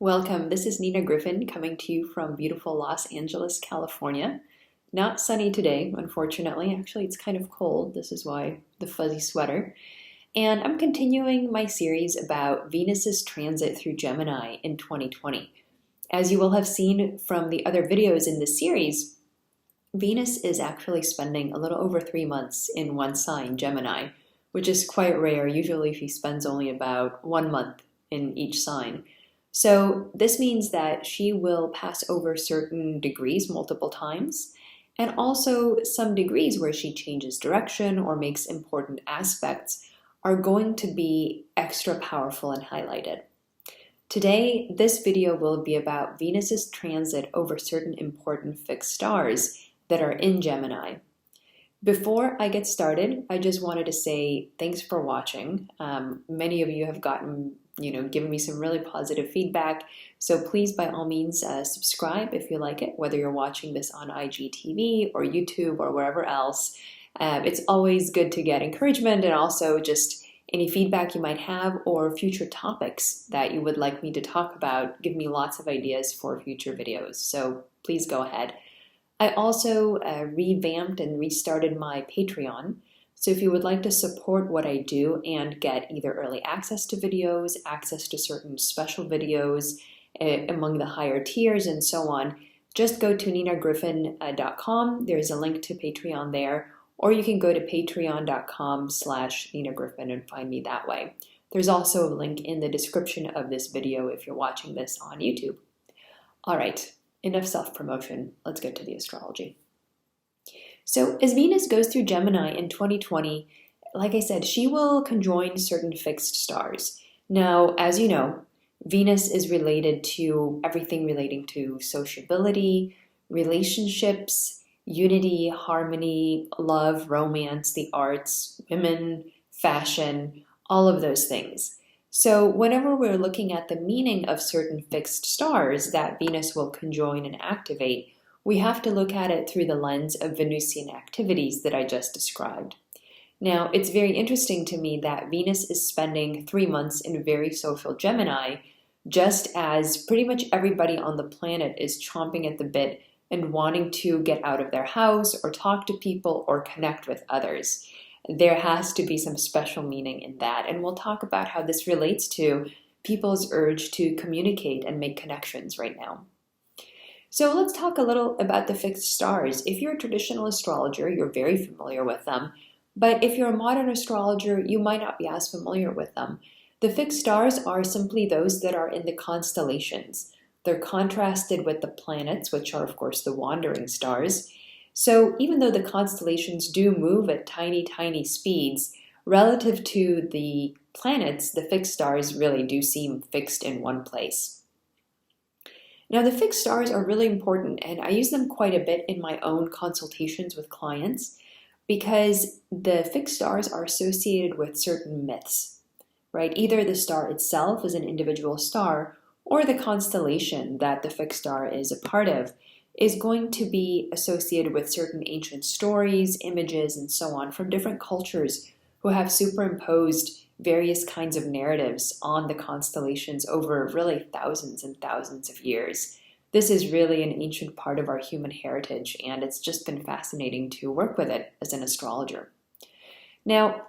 Welcome, this is Nina Griffin coming to you from beautiful Los Angeles, California. Not sunny today, unfortunately. Actually, it's kind of cold. This is why the fuzzy sweater. And I'm continuing my series about Venus's transit through Gemini in 2020. As you will have seen from the other videos in this series, Venus is actually spending a little over 3 months in one sign, Gemini, which is quite rare. Usually she spends only about 1 month in each sign. So this means that she will pass over certain degrees multiple times, and also some degrees where she changes direction or makes important aspects are going to be extra powerful and highlighted. Today, this video will be about Venus's transit over certain important fixed stars that are in Gemini. Before I get started, I just wanted to say thanks for watching. Many of you have given me some really positive feedback. So please, by all means, subscribe if you like it, whether you're watching this on IGTV or YouTube or wherever else. It's always good to get encouragement and also just any feedback you might have or future topics that you would like me to talk about. Give me lots of ideas for future videos. So please go ahead. I also revamped and restarted my Patreon. So if you would like to support what I do and get either early access to videos, access to certain special videos among the higher tiers and so on, just go to ninagriffin.com. There's a link to Patreon there, or you can go to patreon.com/ninagriffin and find me that way. There's also a link in the description of this video if you're watching this on YouTube. All right, enough self-promotion. Let's get to the astrology. So as Venus goes through Gemini in 2020, like I said, she will conjoin certain fixed stars. Now, as you know, Venus is related to everything relating to sociability, relationships, unity, harmony, love, romance, the arts, women, fashion, all of those things. So whenever we're looking at the meaning of certain fixed stars that Venus will conjoin and activate, we have to look at it through the lens of Venusian activities that I just described. Now, it's very interesting to me that Venus is spending 3 months in very social Gemini, just as pretty much everybody on the planet is chomping at the bit and wanting to get out of their house or talk to people or connect with others. There has to be some special meaning in that, and we'll talk about how this relates to people's urge to communicate and make connections right now. So let's talk a little about the fixed stars. If you're a traditional astrologer, you're very familiar with them. But if you're a modern astrologer, you might not be as familiar with them. The fixed stars are simply those that are in the constellations. They're contrasted with the planets, which are, of course, the wandering stars. So even though the constellations do move at tiny, tiny speeds, relative to the planets, the fixed stars really do seem fixed in one place. Now, the fixed stars are really important, and I use them quite a bit in my own consultations with clients because the fixed stars are associated with certain myths, right? Either the star itself is an individual star or the constellation that the fixed star is a part of is going to be associated with certain ancient stories, images, and so on from different cultures who have superimposed various kinds of narratives on the constellations over really thousands and thousands of years. This is really an ancient part of our human heritage, and it's just been fascinating to work with it as an astrologer. Now,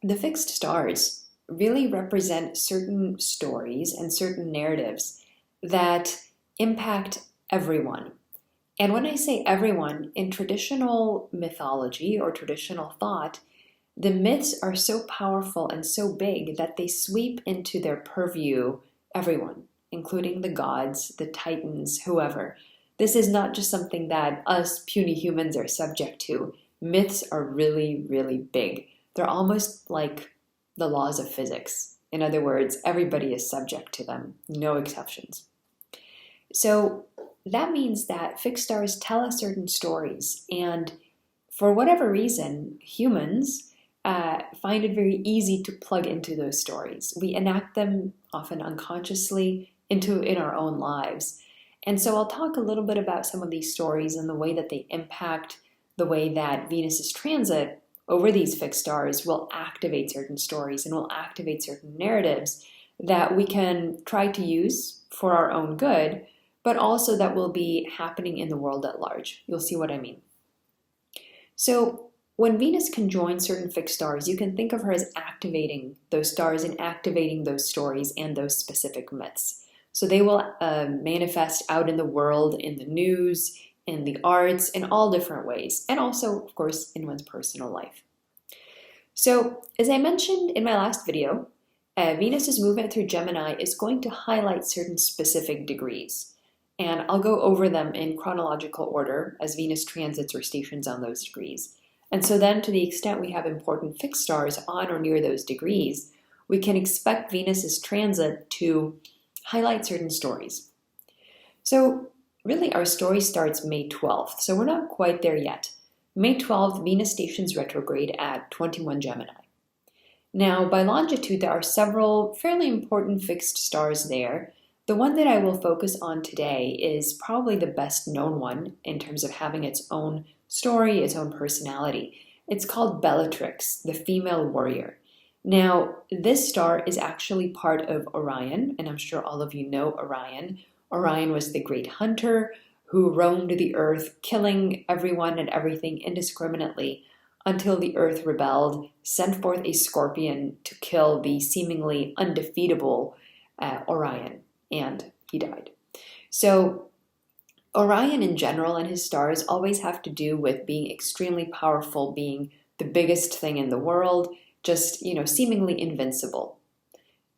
the fixed stars really represent certain stories and certain narratives that impact everyone. And when I say everyone, in traditional mythology or traditional thought, the myths are so powerful and so big that they sweep into their purview everyone, including the gods, the titans, whoever. This is not just something that us puny humans are subject to. Myths are really, really big. They're almost like the laws of physics. In other words, everybody is subject to them, no exceptions. So that means that fixed stars tell us certain stories, and for whatever reason, humans find it very easy to plug into those stories. We enact them often unconsciously in our own lives. And so I'll talk a little bit about some of these stories and the way that they impact the way that Venus's transit over these fixed stars will activate certain stories and will activate certain narratives that we can try to use for our own good, but also that will be happening in the world at large. You'll see what I mean. So when Venus conjoins certain fixed stars, you can think of her as activating those stars and activating those stories and those specific myths. So they will manifest out in the world, in the news, in the arts, in all different ways, and also, of course, in one's personal life. So, as I mentioned in my last video, Venus's movement through Gemini is going to highlight certain specific degrees, and I'll go over them in chronological order as Venus transits or stations on those degrees. And so then, to the extent we have important fixed stars on or near those degrees, we can expect Venus's transit to highlight certain stories. So really our story starts May 12th, so we're not quite there yet. May 12th, Venus stations retrograde at 21 Gemini. Now by longitude, there are several fairly important fixed stars there. The one that I will focus on today is probably the best known one in terms of having its own story, its own personality. It's called Bellatrix, the female warrior. Now, this star is actually part of Orion, and I'm sure all of you know Orion. Orion was the great hunter who roamed the earth, killing everyone and everything indiscriminately until the earth rebelled, sent forth a scorpion to kill the seemingly undefeatable Orion, and he died. So Orion in general and his stars always have to do with being extremely powerful, being the biggest thing in the world, just, seemingly invincible.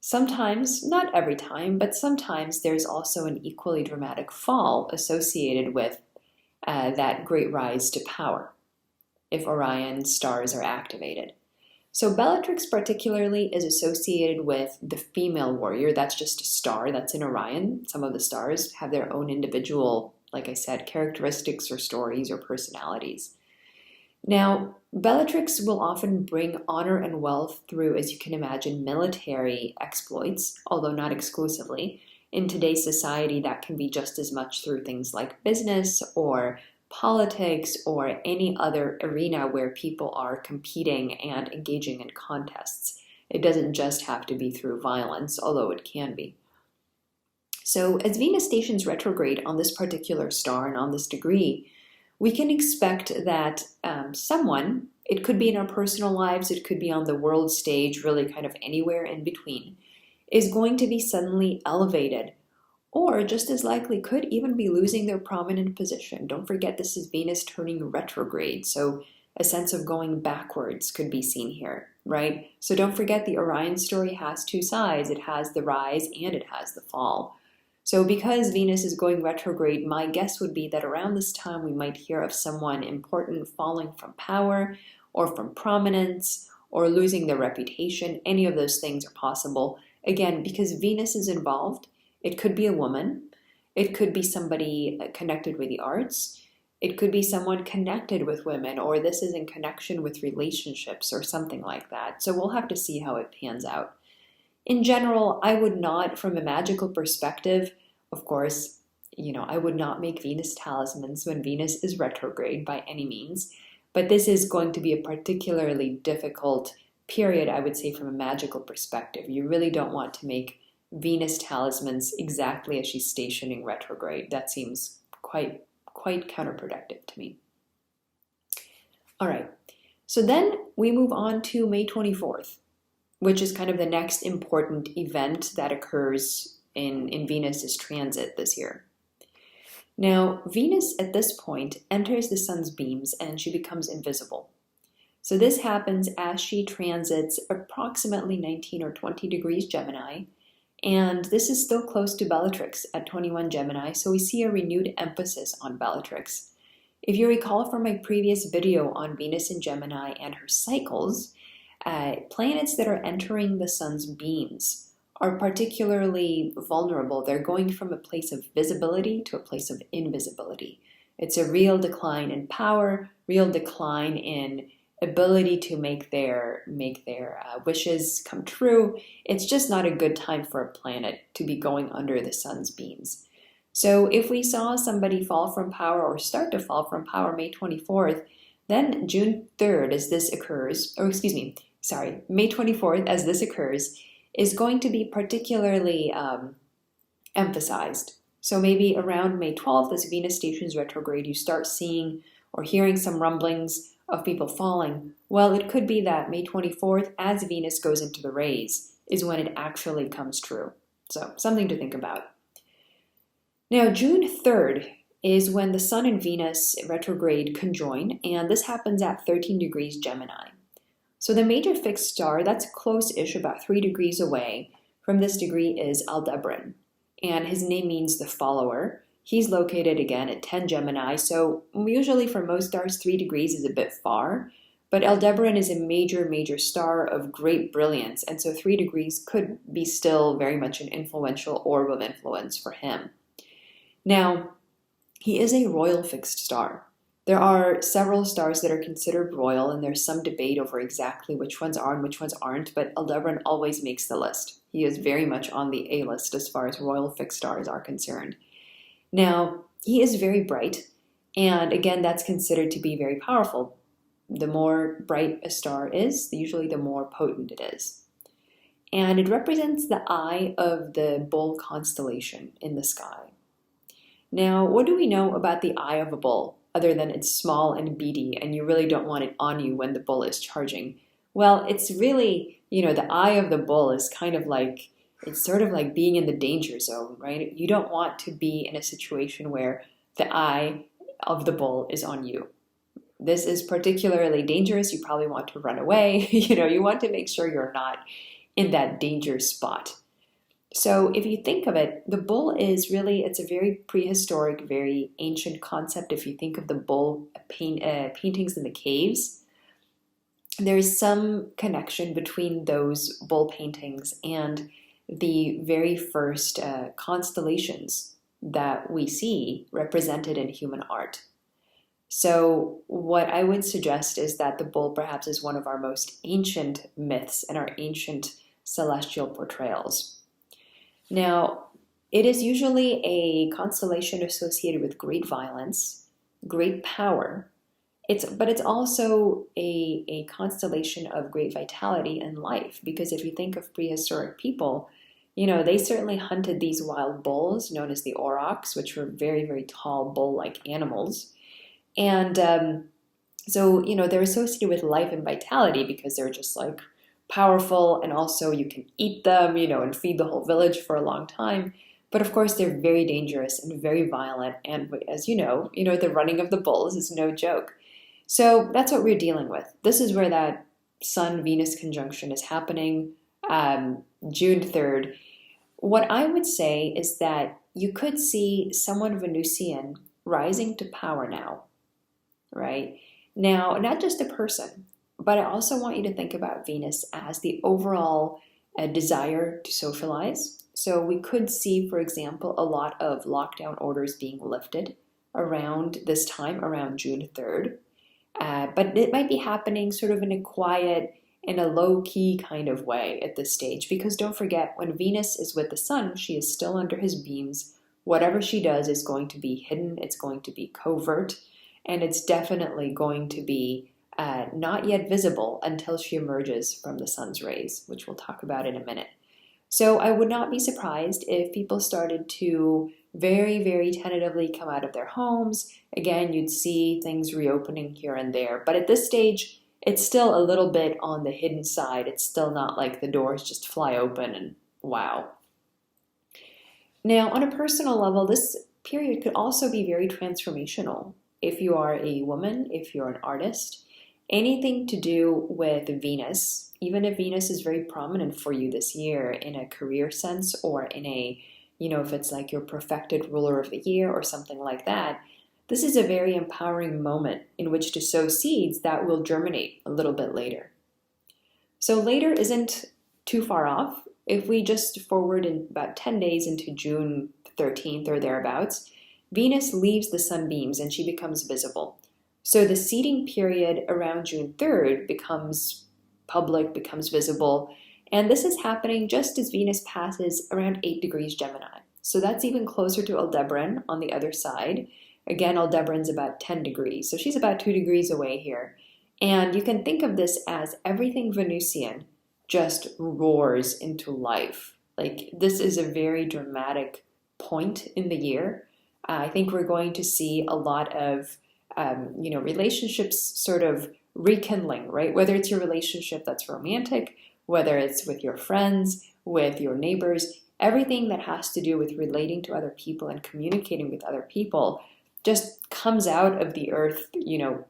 Sometimes, not every time, but sometimes there's also an equally dramatic fall associated with that great rise to power if Orion's stars are activated. So Bellatrix particularly is associated with the female warrior. That's just a star that's in Orion. Some of the stars have their own individual, like I said, characteristics or stories or personalities. Now, Bellatrix will often bring honor and wealth through, as you can imagine, military exploits, although not exclusively. In today's society, that can be just as much through things like business or politics or any other arena where people are competing and engaging in contests. It doesn't just have to be through violence, although it can be. So as Venus stations retrograde on this particular star and on this degree, we can expect that someone, it could be in our personal lives, it could be on the world stage, really kind of anywhere in between, is going to be suddenly elevated, or just as likely could even be losing their prominent position. Don't forget, this is Venus turning retrograde, so a sense of going backwards could be seen here, right? So don't forget, the Orion story has two sides. It has the rise and it has the fall. So because Venus is going retrograde, my guess would be that around this time we might hear of someone important falling from power or from prominence or losing their reputation. Any of those things are possible. Again, because Venus is involved, it could be a woman, it could be somebody connected with the arts, it could be someone connected with women, or this is in connection with relationships or something like that. So we'll have to see how it pans out. In general, I would not, from a magical perspective, of course, I would not make Venus talismans when Venus is retrograde by any means, but this is going to be a particularly difficult period, I would say, from a magical perspective. You really don't want to make Venus talismans exactly as she's stationing retrograde. That seems quite counterproductive to me. All right, so then we move on to May 24th, which is kind of the next important event that occurs in Venus's transit this year. Now, Venus at this point enters the sun's beams and she becomes invisible. So this happens as she transits approximately 19 or 20 degrees Gemini, and this is still close to Bellatrix at 21 Gemini, so we see a renewed emphasis on Bellatrix. If you recall from my previous video on Venus in Gemini and her cycles, planets that are entering the sun's beams are particularly vulnerable. They're going from a place of visibility to a place of invisibility. It's a real decline in power, real decline in ability to make their wishes come true. It's just not a good time for a planet to be going under the sun's beams. So if we saw somebody fall from power or start to fall from power May 24th, then June 3rd as this occurs, May 24th as this occurs, is going to be particularly emphasized. So maybe around May 12th, as Venus stations retrograde, you start seeing or hearing some rumblings of people falling. Well, it could be that May 24th, as Venus goes into the rays, is when it actually comes true. So something to think about. Now, June 3rd is when the Sun and Venus retrograde conjoin, and this happens at 13 degrees Gemini. So the major fixed star, that's close-ish, about 3 degrees away from this degree, is Aldebaran, and his name means the follower. He's located again at 10 Gemini, so usually for most stars 3 degrees is a bit far, but Aldebaran is a major star of great brilliance, and so 3 degrees could be still very much an influential orb of influence for him. Now, he is a royal fixed star. There are several stars that are considered royal, and there's some debate over exactly which ones are and which ones aren't, but Aldebaran always makes the list. He is very much on the A list as far as royal fixed stars are concerned. Now, he is very bright, and again, that's considered to be very powerful. The more bright a star is, usually the more potent it is. And it represents the eye of the bull constellation in the sky. Now, what do we know about the eye of a bull, other than it's small and beady, and you really don't want it on you when the bull is charging? Well, it's really, the eye of the bull is kind of like, it's sort of like being in the danger zone, right? You don't want to be in a situation where the eye of the bull is on you. This is particularly dangerous. You probably want to run away. You want to make sure you're not in that danger spot. So if you think of it, the bull is really, it's a very prehistoric, very ancient concept. If you think of the bull paintings in the caves, there is some connection between those bull paintings and the very first constellations that we see represented in human art. So what I would suggest is that the bull perhaps is one of our most ancient myths and our ancient celestial portrayals. Now, it is usually a constellation associated with great violence, great power. But it's also a constellation of great vitality and life, because if you think of prehistoric people, they certainly hunted these wild bulls known as the aurochs, which were very tall bull-like animals. And so they're associated with life and vitality because they're just like powerful, and also you can eat them, and feed the whole village for a long time. But of course, they're very dangerous and very violent. And as the running of the bulls is no joke. So that's what we're dealing with. This is where that Sun-Venus conjunction is happening, June 3rd. What I would say is that you could see someone Venusian rising to power now, right? Now, not just a person, but I also want you to think about Venus as the overall desire to socialize. So we could see, for example, a lot of lockdown orders being lifted around this time, around June 3rd. But it might be happening sort of in a quiet, in a low-key kind of way at this stage. Because don't forget, when Venus is with the Sun, she is still under his beams. Whatever she does is going to be hidden, it's going to be covert, and it's definitely going to be not yet visible until she emerges from the Sun's rays, which we'll talk about in a minute. So I would not be surprised if people started to very tentatively come out of their homes. Again, you'd see things reopening here and there. But at this stage, it's still a little bit on the hidden side. It's still not like the doors just fly open and wow. Now, on a personal level, this period could also be very transformational. If you are a woman, if you're an artist, anything to do with Venus, even if Venus is very prominent for you this year in a career sense, or in a, if it's like your perfected ruler of the year or something like that, this is a very empowering moment in which to sow seeds that will germinate a little bit later. So later isn't too far off. If we just forward in about 10 days into June 13th or thereabouts, Venus leaves the sunbeams and she becomes visible. So the seeding period around June 3rd becomes public, becomes visible, and this is happening just as Venus passes around 8 degrees Gemini. So that's even closer to Aldebaran on the other side. Again, Aldebaran's about 10 degrees, so she's about 2 degrees away here. And you can think of this as everything Venusian just roars into life. Like, this is a very dramatic point in the year. I think we're going to see a lot of, relationships sort of rekindling, right? Whether it's your relationship that's romantic, whether it's with your friends, with your neighbors, everything that has to do with relating to other people and communicating with other people just comes out of the earth,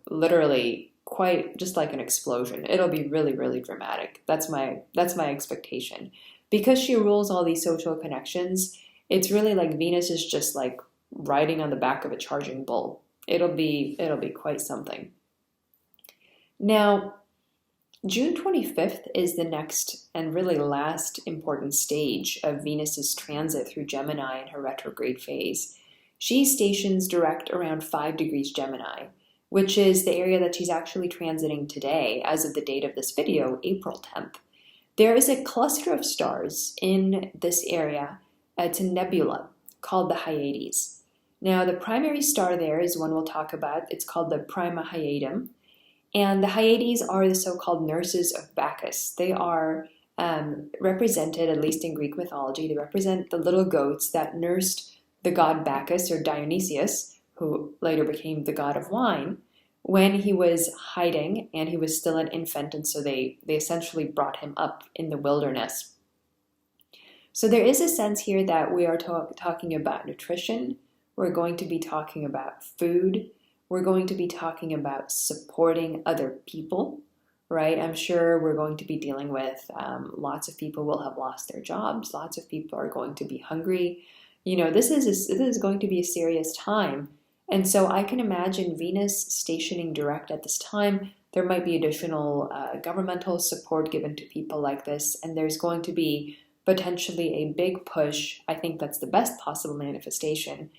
literally quite just like an explosion. It'll be really, really dramatic. That's my expectation. Because she rules all these social connections, it's really like Venus is just like riding on the back of a charging bull. It'll be quite something. Now, June 25th is the next and really last important stage of Venus's transit through Gemini in her retrograde phase. She stations direct around 5 degrees Gemini, which is the area that she's actually transiting today as of the date of this video, April 10th. There is a cluster of stars in this area. It's a nebula called the Hyades. Now, the primary star there is one we'll talk about. It's called the Prima Hyadum. And the Hyades are the so-called nurses of Bacchus. They are represented, at least in Greek mythology, they represent the little goats that nursed the god Bacchus, or Dionysius, who later became the god of wine, when he was hiding and he was still an infant, and so they essentially brought him up in the wilderness. So there is a sense here that we are talking about nutrition, we're going to be talking about food, we're going to be talking about supporting other people, right? I'm sure we're going to be dealing with lots of people will have lost their jobs, lots of people are going to be hungry. This is going to be a serious time. And so I can imagine Venus stationing direct at this time. There might be additional governmental support given to people like this, and there's going to be potentially a big push. I think that's the best possible manifestation,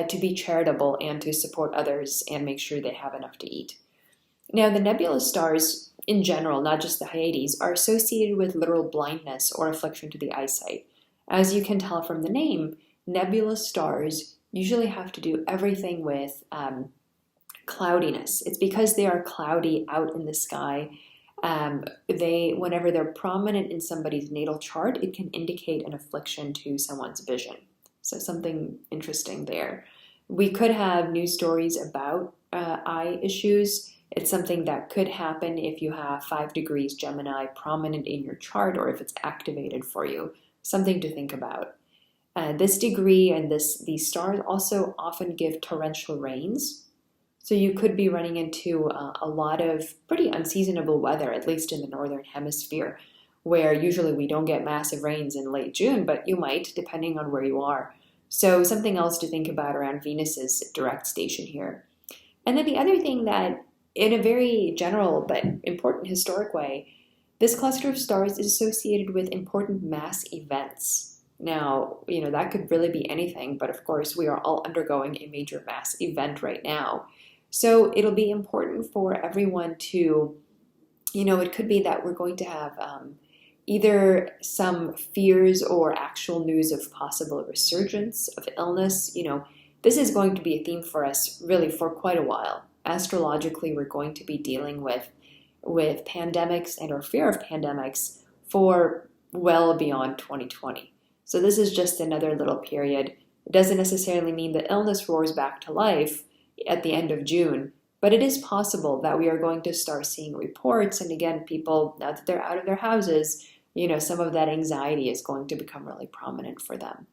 to be charitable and to support others and make sure they have enough to eat. Now, the nebula stars in general, not just the Hyades, are associated with literal blindness or affliction to the eyesight. As you can tell from the name, nebula stars usually have to do everything with cloudiness. It's because they are cloudy out in the sky. Whenever they're prominent in somebody's natal chart, it can indicate an affliction to someone's vision. So something interesting there. We could have news stories about eye issues. It's something that could happen if you have 5 degrees Gemini prominent in your chart, or if it's activated for you. Something to think about. This degree and these stars also often give torrential rains. So you could be running into a lot of pretty unseasonable weather, at least in the northern hemisphere, where usually we don't get massive rains in late June, but you might, depending on where you are. So something else to think about around Venus's direct station here. And then the other thing that, in a very general but important historic way, this cluster of stars is associated with important mass events. Now, that could really be anything, but of course we are all undergoing a major mass event right now. So it'll be important for everyone to, it could be that we're going to have either some fears or actual news of possible resurgence of illness. This is going to be a theme for us really for quite a while. Astrologically, we're going to be dealing with pandemics and or fear of pandemics for well beyond 2020. So this is just another little period. It doesn't necessarily mean that illness roars back to life at the end of June, but it is possible that we are going to start seeing reports. And again, people, now that they're out of their houses, some of that anxiety is going to become really prominent for them.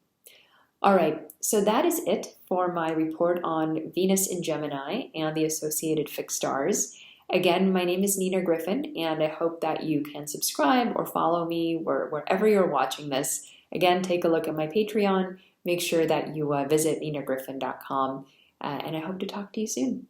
All right, so that is it for my report on Venus in Gemini and the associated fixed stars. Again, my name is Nina Griffin, and I hope that you can subscribe or follow me wherever you're watching this. Again, take a look at my Patreon. Make sure that you visit ninagriffin.com, and I hope to talk to you soon.